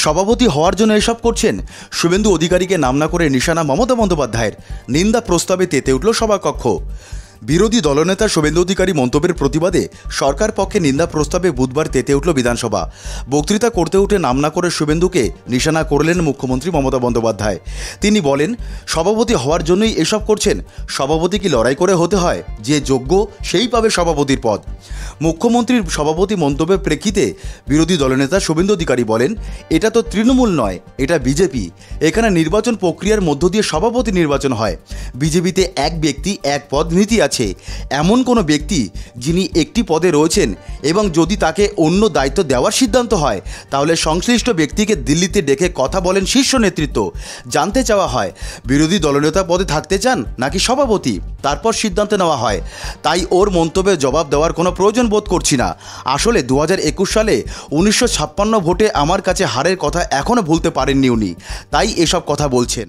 সভাপতি হওয়ার জন্য এসব করছেন। শুভেন্দু অধিকারীকে নাম না করে নিশানা মমতা বন্দ্যোপাধ্যায়ের। নিন্দা প্রস্তাবে তেতে উঠল সভাকক্ষ। বিরোধী দলনেতা শুভেন্দু অধিকারী মন্তব্যের প্রতিবাদে সরকার পক্ষে নিন্দা প্রস্তাবে বুধবার তেতে উঠল বিধানসভা। বক্তৃতা করতে উঠে নাম না করে শুভেন্দুকে নিশানা করলেন মুখ্যমন্ত্রী মমতা বন্দ্যোপাধ্যায়। তিনি বলেন, সভাপতি হওয়ার জন্যই এসব করছেন। সভাপতি কি লড়াই করে হতে হয়? যে যোগ্য সেই পাবে সভাপতির পদ। মুখ্যমন্ত্রীর সভাপতি মন্তব্যের প্রেক্ষিতে বিরোধী দলনেতা শুভেন্দু অধিকারী বলেন, এটা তো তৃণমূল নয়, এটা বিজেপি। এখানে নির্বাচন প্রক্রিয়ার মধ্য দিয়ে সভাপতি নির্বাচন হয়। বিজেপিতে এক ব্যক্তি এক পদ নীতি আছে। এমন কোনো ব্যক্তি যিনি একটি পদে রয়েছেন এবং যদি তাকে অন্য দায়িত্ব দেওয়ার সিদ্ধান্ত হয়, তাহলে সংশ্লিষ্ট ব্যক্তিকে দিল্লিতে ডেকে কথা বলেন শীর্ষ নেতৃত্ব। জানতে চাওয়া হয়, বিরোধী দলনেতা পদে থাকতে চান নাকি সভাপতি, তারপর সিদ্ধান্ত নেওয়া হয়। তাই ওর মন্তব্যের জবাব দেওয়ার কোনো প্রয়োজন বোধ করছি না। আসলে 2021 সালে 1956 ভোটে আমার কাছে হারের কথা এখনও ভুলতে পারেননি উনি, তাই এসব কথা বলছেন।